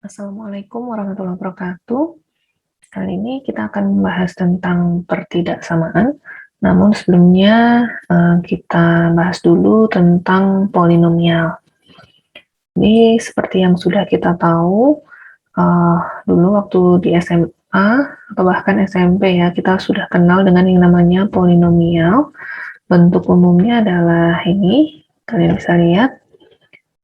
Assalamualaikum warahmatullahi wabarakatuh. Kali ini kita akan membahas tentang pertidaksamaan. Namun sebelumnya kita bahas dulu tentang polinomial. Ini seperti yang sudah kita tahu dulu waktu di SMA atau bahkan SMP ya, kita sudah kenal dengan yang namanya polinomial. Bentuk umumnya adalah ini, kalian bisa lihat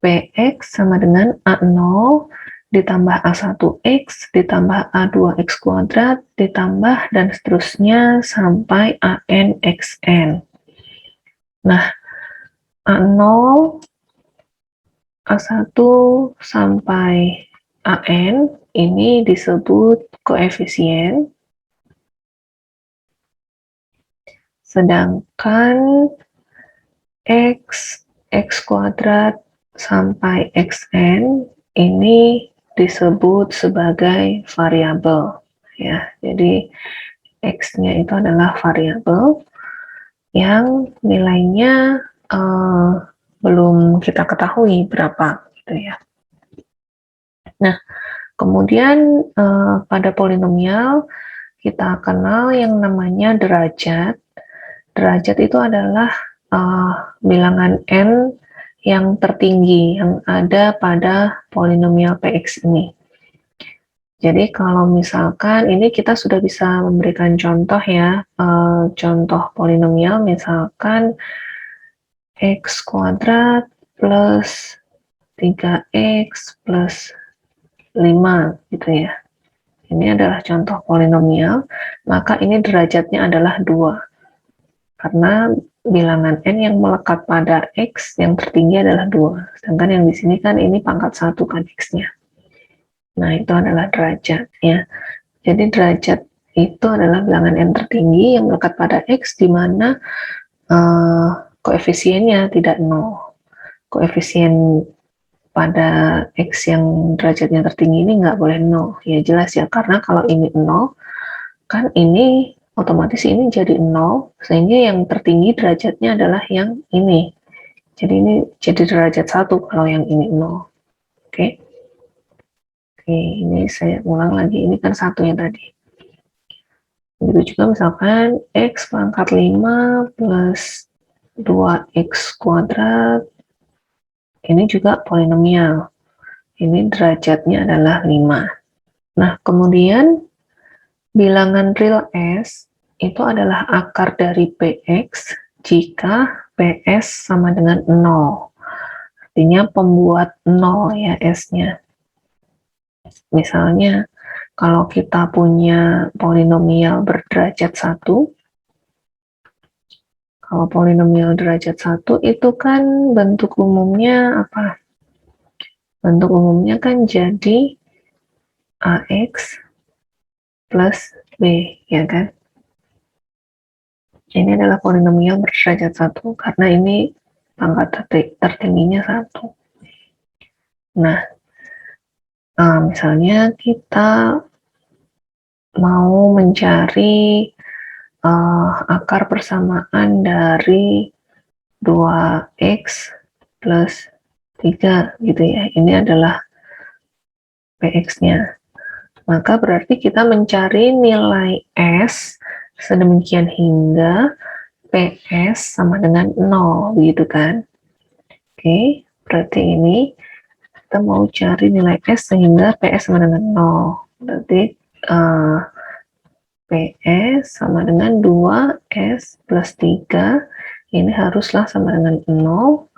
Px sama dengan A0 ditambah A1X ditambah A2X kuadrat ditambah dan seterusnya sampai ANXN. Nah, A0, A1 sampai AN ini disebut koefisien, sedangkan X kuadrat sampai XN ini disebut sebagai variabel ya. Jadi X-nya itu adalah variabel yang nilainya belum kita ketahui berapa gitu ya. Nah, kemudian pada polinomial kita kenal yang namanya derajat. Derajat itu adalah bilangan n yang tertinggi yang ada pada polinomial Px ini. Jadi kalau misalkan ini kita sudah bisa memberikan contoh ya, contoh polinomial misalkan x kuadrat plus 3x plus 5 gitu ya. Ini adalah contoh polinomial, maka ini derajatnya adalah 2. Karena bilangan n yang melekat pada x yang tertinggi adalah 2. Sedangkan yang di sini kan ini pangkat 1 kan x-nya. Nah, itu adalah derajat ya. Jadi derajat itu adalah bilangan n tertinggi yang melekat pada x di mana koefisiennya tidak 0. Koefisien pada x yang derajatnya tertinggi ini nggak boleh 0. Ya jelas ya, karena kalau ini 0, kan ini otomatis ini jadi 0, sehingga yang tertinggi derajatnya adalah yang ini. Jadi ini jadi derajat 1 kalau yang ini 0. Oke. Oke, ini saya ulang lagi, ini kan satunya tadi. Begitu juga misalkan x pangkat 5 plus 2x kuadrat, ini juga polinomial. Ini derajatnya adalah 5. Nah, kemudian bilangan real S itu adalah akar dari Px jika Ps sama dengan 0. Artinya pembuat 0 ya S-nya. Misalnya, kalau kita punya polinomial berderajat 1, kalau polinomial derajat 1 itu kan bentuk umumnya apa? Bentuk umumnya kan jadi AX plus B, ya kan? Ini adalah polinomial berderajat 1, karena ini pangkat tertingginya 1. Nah, misalnya kita mau mencari akar persamaan dari 2x plus 3 gitu ya. Ini adalah Px-nya. Maka berarti kita mencari nilai S sedemikian hingga Ps sama dengan 0, begitu kan? Oke, berarti ini kita mau cari nilai S sehingga Ps sama dengan 0. Berarti Ps sama dengan 2S plus 3, ini haruslah sama dengan 0.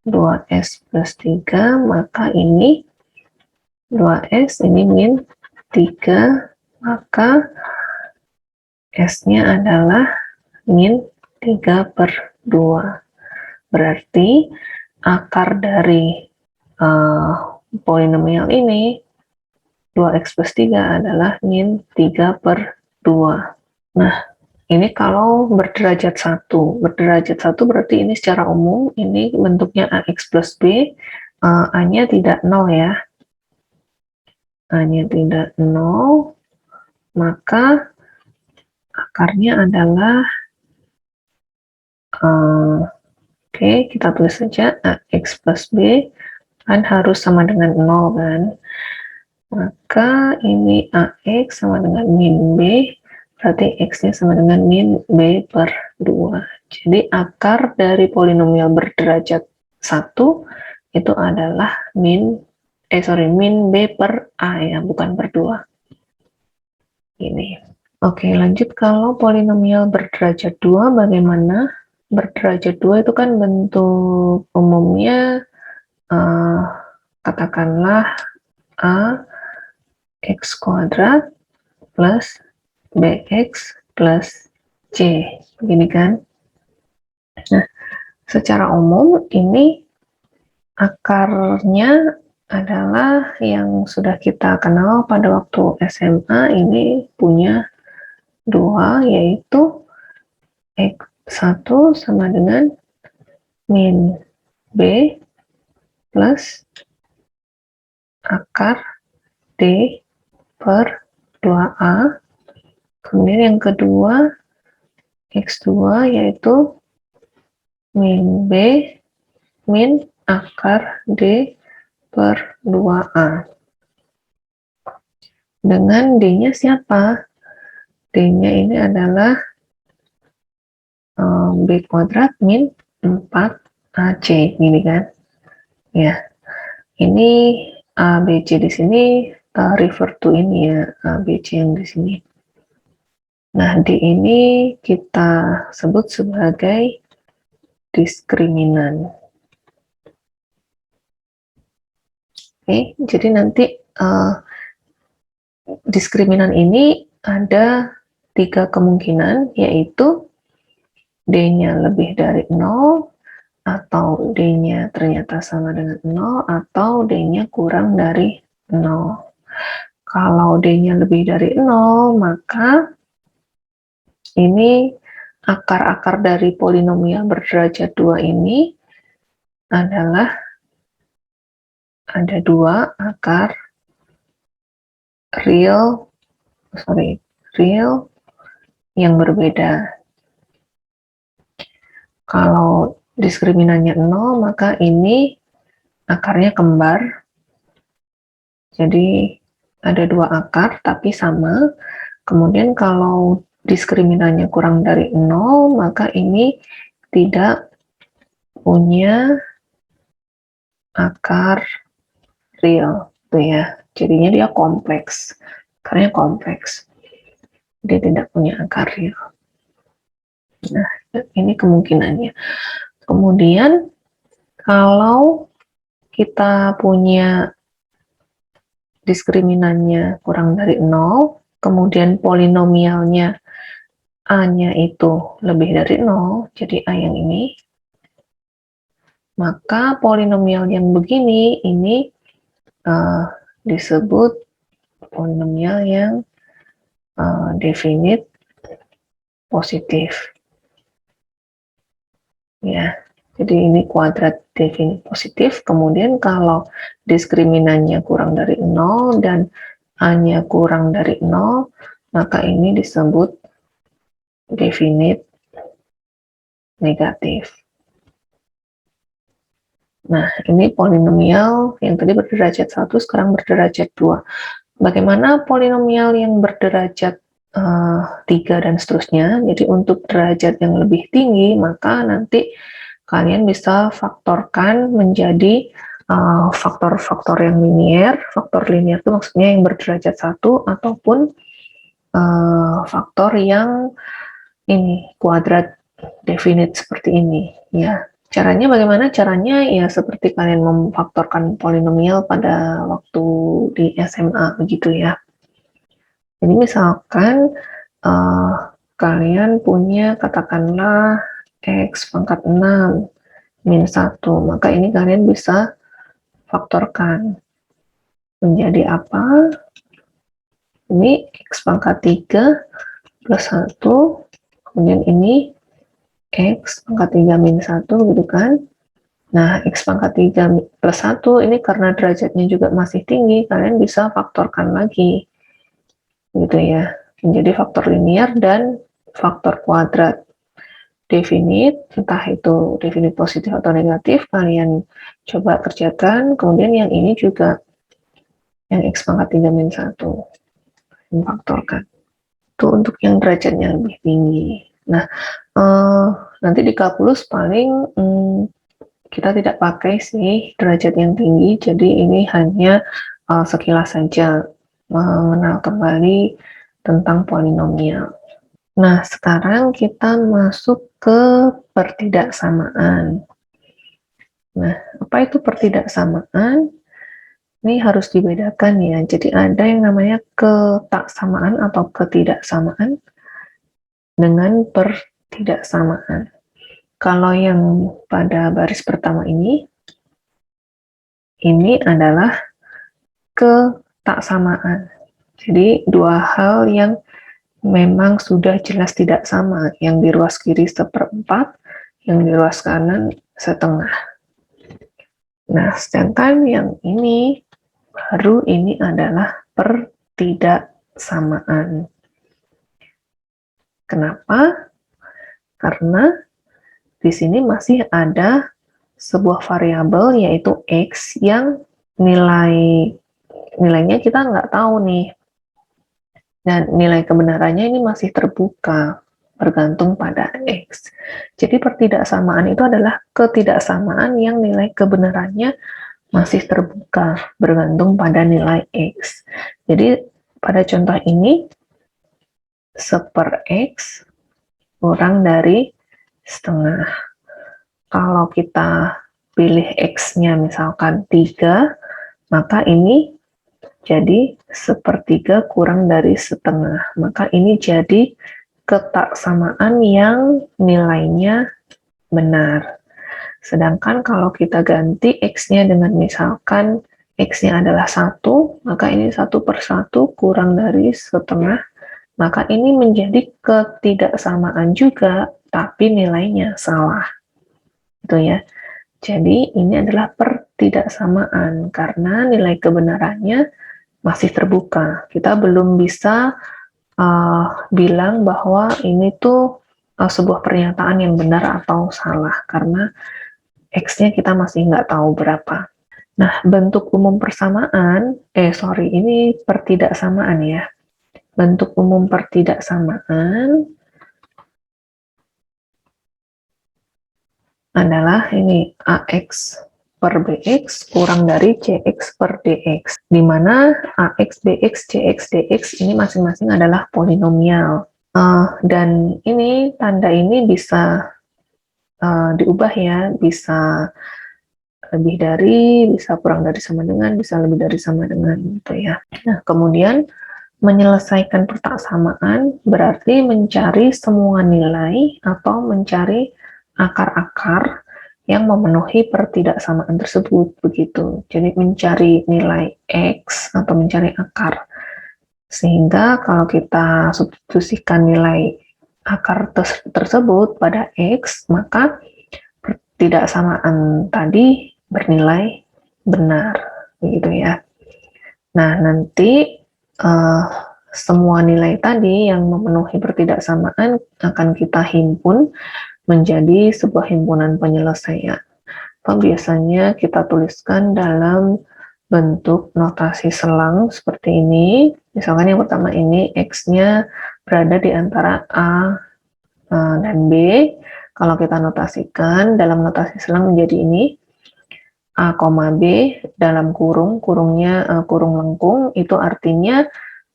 2S plus 3, maka ini 2S, ini min 3, maka S-nya adalah min 3/2. Berarti akar dari polinomial ini 2x plus 3 adalah min 3/2. Nah, ini kalau berderajat 1. Berderajat 1 berarti ini secara umum, ini bentuknya AX plus B, A-nya tidak 0 ya. A-nya tidak 0, maka akarnya adalah, oke, kita tulis saja AX plus B, kan harus sama dengan 0 kan. maka ini AX sama dengan min B, berarti X-nya sama dengan min B per 2. Jadi akar dari polinomial berderajat 1 itu adalah min B per A ya, bukan per 2. Ini. Oke, lanjut kalau polinomial berderajat 2 bagaimana? Berderajat 2 itu kan bentuk umumnya katakanlah A X kuadrat plus BX plus C, begini kan? Nah, secara umum ini akarnya adalah yang sudah kita kenal pada waktu SMA, ini punya 2, yaitu X1 sama dengan min B plus akar D per 2A. Kemudian yang kedua, X2 yaitu min B min akar D per 2A. Dengan D-nya siapa? D-nya ini adalah B kuadrat min 4AC, gini kan? Ya, ini A, B, C di sini refer to ini ya, A, B, C yang di sini. Nah, D ini kita sebut sebagai diskriminan. Oke, jadi nanti diskriminan ini ada 3 kemungkinan, yaitu D-nya lebih dari 0, atau D-nya ternyata sama dengan 0, atau D-nya kurang dari 0. Kalau D-nya lebih dari 0, maka ini akar-akar dari polinomial berderajat 2 ini adalah ada 2 akar real yang berbeda. Kalau diskriminannya 0, maka ini akarnya kembar. Jadi ada 2 akar tapi sama. Kemudian kalau diskriminannya kurang dari 0, maka ini tidak punya akar real, tuh ya. Jadinya dia kompleks, akarnya kompleks. Dia tidak punya akar real. Nah, ini kemungkinannya. Kemudian kalau kita punya diskriminannya kurang dari 0, kemudian polinomialnya A-nya itu lebih dari 0, jadi A yang ini, maka polinomial yang begini ini disebut polinomial yang definite positif. Ya, jadi ini kuadrat definite positif. Kemudian kalau diskriminannya kurang dari 0 dan A-nya kurang dari 0, maka ini disebut definite negatif. Nah, ini polinomial yang tadi berderajat 1, sekarang berderajat 2. Bagaimana polinomial yang berderajat 3 dan seterusnya? Jadi untuk derajat yang lebih tinggi, maka nanti kalian bisa faktorkan menjadi faktor-faktor yang linier. Faktor linier itu maksudnya yang berderajat 1, ataupun faktor yang ini kuadrat definite seperti ini ya. Caranya bagaimana? Caranya ya seperti kalian memfaktorkan polinomial pada waktu di SMA begitu ya. Jadi misalkan kalian punya katakanlah X pangkat 6 min 1, maka ini kalian bisa faktorkan menjadi apa? Ini X pangkat 3 plus 1, kemudian ini X pangkat 3 min 1, gitu kan. Nah, X pangkat 3 plus 1, ini karena derajatnya juga masih tinggi, kalian bisa faktorkan lagi, gitu ya, menjadi faktor linier dan faktor kuadrat definite, entah itu definite positif atau negatif, kalian coba kerjakan. Kemudian yang ini juga yang X pangkat 3 min 1 memfaktorkan. Itu untuk yang derajatnya lebih tinggi. Nah, nanti di kalkulus paling kita tidak pakai sih derajat yang tinggi, jadi ini hanya sekilas saja mengenal kembali tentang polinomial. Nah, sekarang kita masuk ke pertidaksamaan. Nah, apa itu pertidaksamaan? Ini harus dibedakan ya. Jadi ada yang namanya ketaksamaan atau ketidaksamaan dengan pertidaksamaan. Kalau yang pada baris pertama ini adalah ketaksamaan. Jadi dua hal yang memang sudah jelas tidak sama. Yang di ruas kiri 1/4, yang di ruas kanan 1/2. Nah, sedangkan yang ini baru ini adalah pertidaksamaan. Kenapa? Karena di sini masih ada sebuah variabel yaitu X yang nilainya kita nggak tahu nih. Dan nilai kebenarannya ini masih terbuka, bergantung pada X. Jadi pertidaksamaan itu adalah ketidaksamaan yang nilai kebenarannya masih terbuka, bergantung pada nilai X. Jadi pada contoh ini 1/X kurang dari setengah. Kalau kita pilih X-nya misalkan 3, maka ini jadi 1/3 kurang dari setengah. Maka ini jadi ketaksamaan yang nilainya benar. Sedangkan kalau kita ganti X-nya dengan misalkan X-nya adalah 1, maka ini 1/1 kurang dari setengah, maka ini menjadi ketidaksamaan juga, tapi nilainya salah. Itu ya. Jadi ini adalah pertidaksamaan, karena nilai kebenarannya masih terbuka. Kita belum bisa bilang bahwa ini tuh sebuah pernyataan yang benar atau salah, karena X-nya kita masih nggak tahu berapa. Nah, bentuk umum persamaan, ini pertidaksamaan ya. Bentuk umum pertidaksamaan adalah ini AX per BX kurang dari CX per DX, di mana AX, BX, CX, DX ini masing-masing adalah polinomial. Dan ini tanda ini bisa diubah ya, bisa lebih dari, bisa kurang dari sama dengan, bisa lebih dari sama dengan, gitu ya. Nah, kemudian menyelesaikan pertaksamaan berarti mencari semua nilai atau mencari akar-akar yang memenuhi pertidaksamaan tersebut, begitu. Jadi mencari nilai X atau mencari akar. Sehingga kalau kita substitusikan nilai akar tersebut pada X, maka pertidaksamaan tadi bernilai benar, begitu ya. Nah, nanti semua nilai tadi yang memenuhi pertidaksamaan akan kita himpun menjadi sebuah himpunan penyelesaian. Atau biasanya kita tuliskan dalam bentuk notasi selang seperti ini. Misalkan yang pertama ini X-nya berada di antara A dan B. Kalau kita notasikan dalam notasi selang menjadi ini, A, B dalam kurung, kurungnya kurung lengkung, itu artinya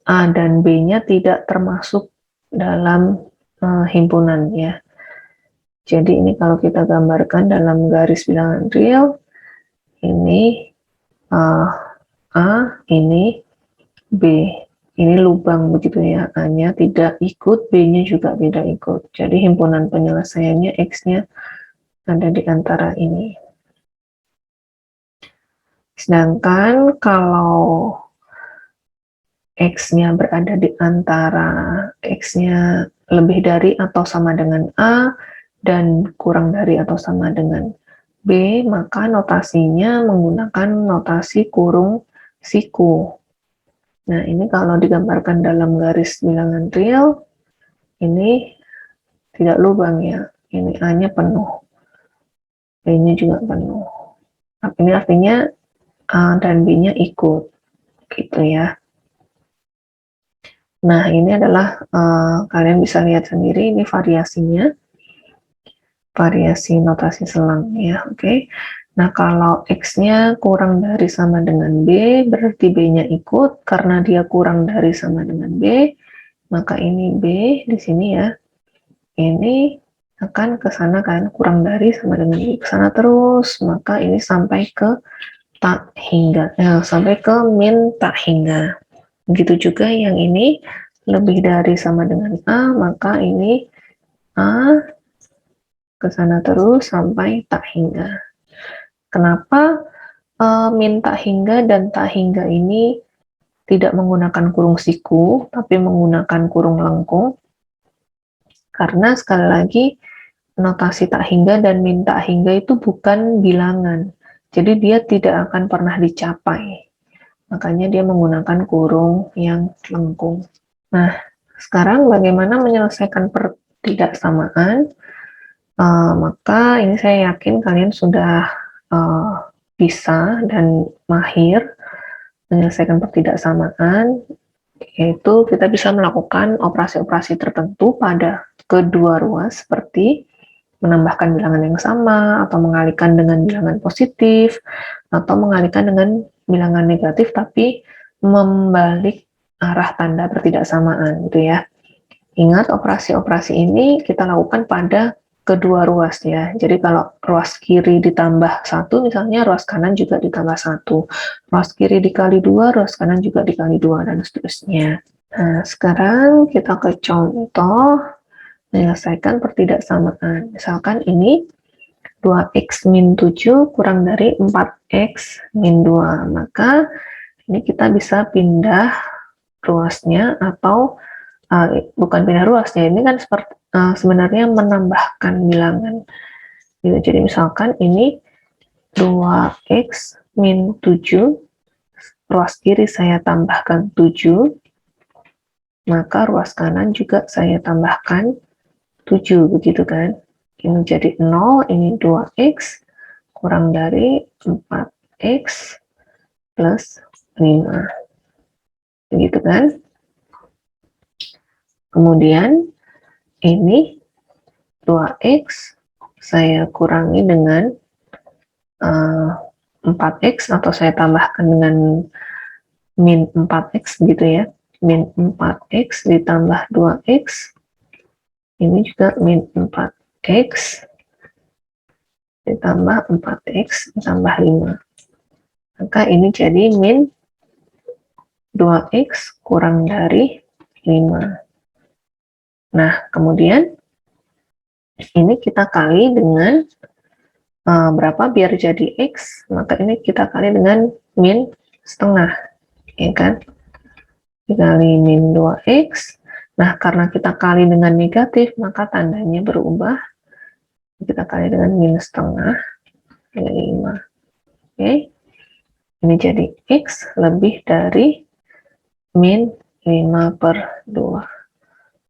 A dan B-nya tidak termasuk dalam himpunan ya. Jadi ini kalau kita gambarkan dalam garis bilangan real, ini A, ini B. Ini lubang begitu ya, A-nya tidak ikut, B-nya juga tidak ikut. Jadi himpunan penyelesaiannya X-nya ada di antara ini. Sedangkan kalau X-nya berada di antara X-nya lebih dari atau sama dengan A dan kurang dari atau sama dengan B, maka notasinya menggunakan notasi kurung siku. Nah, ini kalau digambarkan dalam garis bilangan real, ini tidak lubang ya. Ini A-nya penuh. B-nya juga penuh. Ini artinya A dan B-nya ikut. gitu ya. Nah, ini adalah kalian bisa lihat sendiri, ini variasinya, variasi notasi selang ya, oke. Nah, kalau X-nya kurang dari sama dengan B, berarti B-nya ikut. Karena dia kurang dari sama dengan B, maka ini B di sini ya. Ini akan ke sana kan, kurang dari sama dengan B, ke sana terus. Maka ini sampai ke tak hingga, sampai ke min tak hingga. Begitu juga yang ini, lebih dari sama dengan A, maka ini A ke sana terus sampai tak hingga. Kenapa min tak hingga dan tak hingga ini tidak menggunakan kurung siku, tapi menggunakan kurung lengkung? Karena sekali lagi, notasi tak hingga dan min tak hingga itu bukan bilangan. Jadi dia tidak akan pernah dicapai. Makanya dia menggunakan kurung yang lengkung. Nah, sekarang bagaimana menyelesaikan pertidaksamaan? Maka ini saya yakin kalian sudah bisa dan mahir menyelesaikan pertidaksamaan, yaitu kita bisa melakukan operasi-operasi tertentu pada kedua ruas seperti menambahkan bilangan yang sama, atau mengalihkan dengan bilangan positif, atau mengalihkan dengan bilangan negatif tapi membalik arah tanda pertidaksamaan gitu ya. Ingat, operasi-operasi ini kita lakukan pada kedua ruas ya. Jadi kalau ruas kiri ditambah 1, misalnya ruas kanan juga ditambah 1. Ruas kiri dikali 2, ruas kanan juga dikali 2, dan seterusnya. Nah, sekarang kita ke contoh menyelesaikan pertidaksamaan. Misalkan ini 2x min 7 kurang dari 4x min 2. Maka ini kita bisa pindah ruasnya, atau bukan pindah ruasnya, ini kan sebenarnya menambahkan bilangan gitu. Jadi misalkan ini 2x min 7, ruas kiri saya tambahkan 7, maka ruas kanan juga saya tambahkan 7, begitu kan. Ini jadi 0, ini 2x kurang dari 4x plus 5, begitu kan. Kemudian ini 2x saya kurangi dengan 4x, atau saya tambahkan dengan min 4x gitu ya. Min 4x ditambah 2x, ini juga min 4x ditambah 4x ditambah 5. Maka ini jadi min 2x kurang dari 5. Nah, kemudian ini kita kali dengan berapa biar jadi x, maka ini kita kali dengan min setengah, ya kan, dikali min 2x. Nah, karena kita kali dengan negatif, maka tandanya berubah, kita kali dengan min setengah kali 5. Oke, ini jadi x lebih dari min 5/2.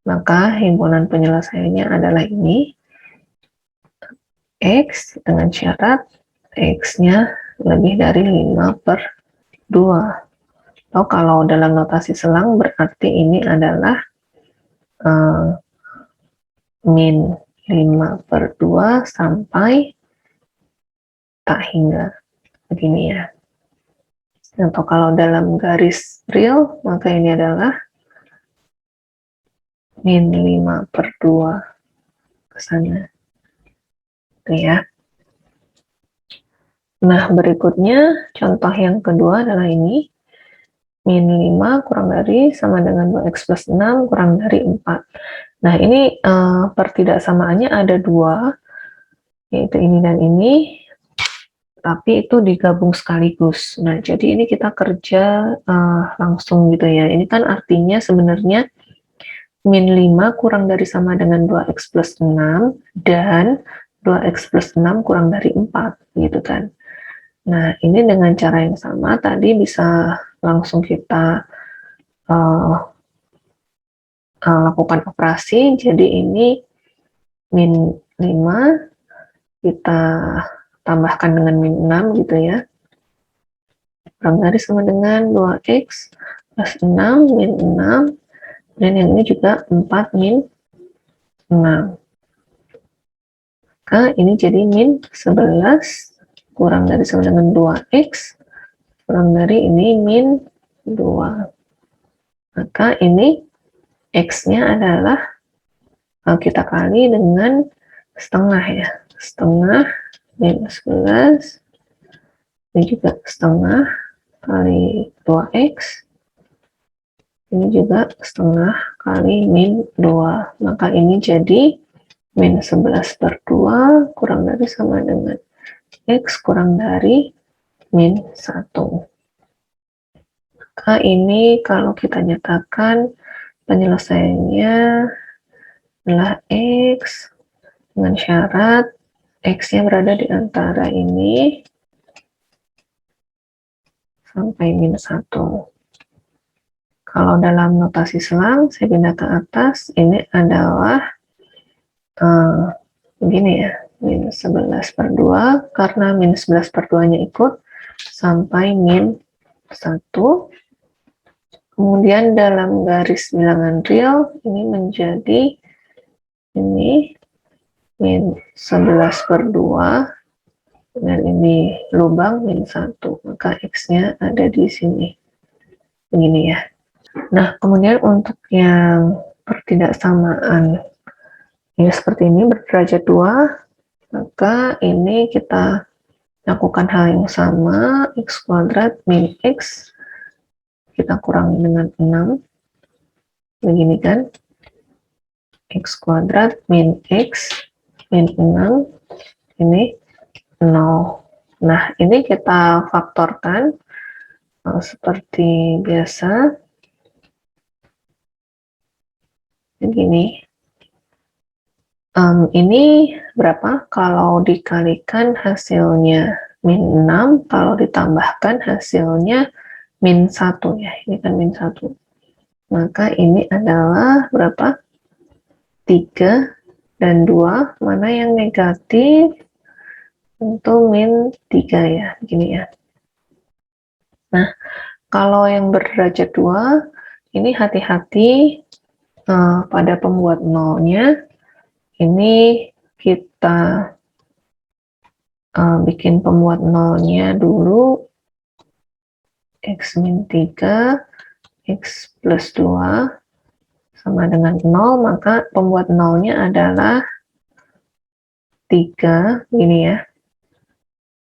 Maka himpunan penyelesaiannya adalah ini, X dengan syarat X-nya lebih dari 5/2. Atau kalau dalam notasi selang berarti ini adalah min 5/2 sampai tak hingga, begini ya. Atau kalau dalam garis real, maka ini adalah min 5/2 ke sana. Ya. Nah, berikutnya contoh yang kedua adalah ini, min 5 kurang dari sama dengan 2x plus 6 kurang dari 4. Nah, ini pertidaksamaannya ada dua, yaitu ini dan ini, tapi itu digabung sekaligus. Nah, jadi ini kita kerja langsung gitu ya. Ini kan artinya sebenarnya min 5 kurang dari sama dengan 2x plus 6 dan 2x plus 6 kurang dari 4, gitu kan. Nah, ini dengan cara yang sama tadi bisa langsung kita lakukan operasi. Jadi ini min 5 kita tambahkan dengan min 6 gitu ya. kurang dari sama dengan 2x plus 6 min 6, dan yang ini juga 4 min 6. Maka ini jadi min 11 kurang dari sama dengan 2x kurang dari ini min 2. Maka ini x-nya adalah kita kali dengan setengah ya. Setengah min 11, ini juga setengah kali 2x, ini juga setengah kali min 2. Maka ini jadi min 11 per 2 kurang dari sama dengan x kurang dari min 1. Maka ini kalau kita nyatakan penyelesaiannya adalah x dengan syarat x-nya berada di antara ini sampai min 1. Kalau dalam notasi selang, saya pindah ke atas, ini adalah begini ya, min 11 per 2, karena min 11 per 2 nya ikut sampai min 1. Kemudian dalam garis bilangan real, ini menjadi ini min 11 per 2, dan ini lubang min 1, maka x-nya ada di sini. Begini ya. Nah, kemudian untuk yang pertidaksamaan ini seperti ini berderajat 2, maka ini kita lakukan hal yang sama, x kuadrat min x kita kurangi dengan 6, begini kan, x kuadrat min x min 6, ini 0. Nah, ini kita faktorkan seperti biasa, begini. Ini berapa? Kalau dikalikan hasilnya min 6, kalau ditambahkan hasilnya min 1 ya, ini kan min 1. Maka ini adalah berapa? 3 dan 2, mana yang negatif? Tentu min 3 ya, begini ya. Nah, kalau yang berderajat 2, ini hati-hati pada pembuat nolnya. Ini kita bikin pembuat nolnya dulu, x min 3, x plus 2 sama dengan 0, maka pembuat nolnya adalah 3, gini ya,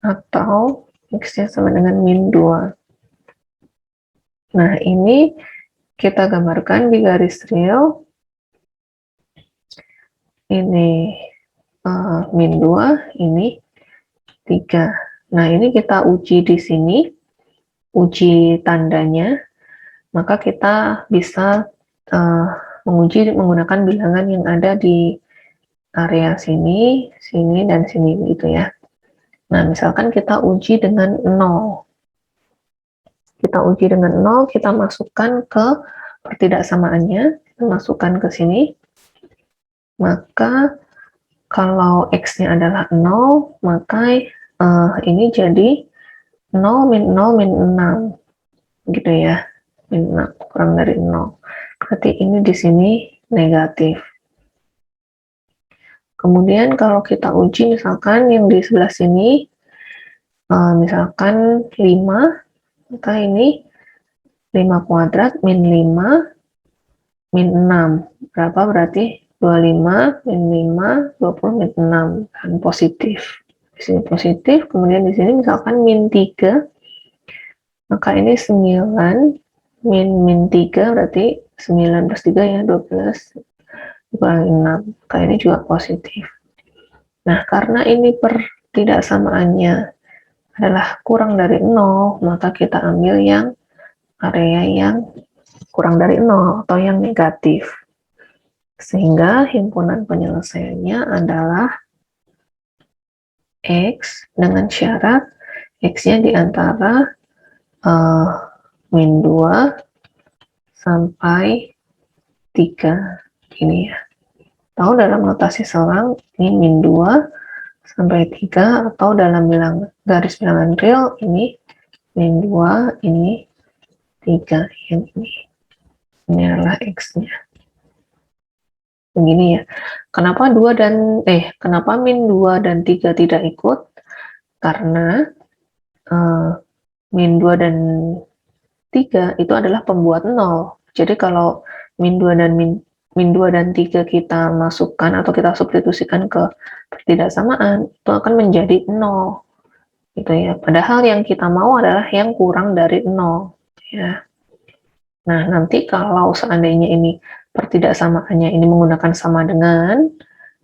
atau x-nya sama dengan min 2. Nah, ini kita gambarkan di garis real, ini min 2, ini 3. Nah, ini kita uji di sini, uji tandanya, maka kita bisa menguji menggunakan bilangan yang ada di area sini, sini, dan sini gitu ya. Nah, misalkan kita uji dengan 0. Kita uji dengan 0, kita masukkan ke pertidaksamaannya, kita masukkan ke sini. Maka kalau x-nya adalah 0, maka ini jadi 0 min 0 min 6 gitu ya, min 6 kurang dari 0. Berarti ini di sini negatif. Kemudian kalau kita uji misalkan yang di sebelah sini, misalkan 5, maka ini 5 kuadrat min 5 min 6. Berapa berarti? 25 min 5, 20 min 6, kan positif. Di sini positif, kemudian di sini misalkan min 3, maka ini 9 min 3 berarti 9 plus 3 ya 12 dikurangi 6, maka ini juga positif. Nah, karena ini pertidaksamaannya adalah kurang dari 0, maka kita ambil yang area yang kurang dari 0 atau yang negatif. Sehingga himpunan penyelesaiannya adalah X dengan syarat X-nya di antara min 2 sampai 3 ini ya. Atau dalam notasi selang ini min 2 sampai 3, atau dalam garis bilangan real ini min 2, ini 3, yang ini adalah X-nya. Begini ya. Kenapa kenapa min 2 dan 3 tidak ikut? Karena min 2 dan 3 itu adalah pembuat 0. Jadi kalau min 2 dan min 2 dan 3 kita masukkan atau kita substitusikan ke pertidaksamaan, itu akan menjadi 0. Gitu ya. Padahal yang kita mau adalah yang kurang dari 0, ya. Nah, nanti kalau seandainya ini pertidaksamaannya ini menggunakan sama dengan,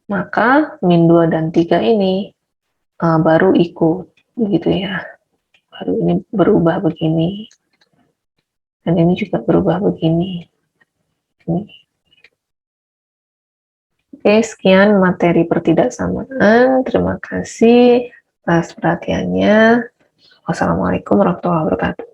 maka min 2 dan 3 ini baru ikut, begitu ya. Baru ini berubah begini. Dan ini juga berubah begini. Oke, sekian materi pertidaksamaan. Terima kasih atas perhatiannya. Wassalamualaikum warahmatullahi wabarakatuh.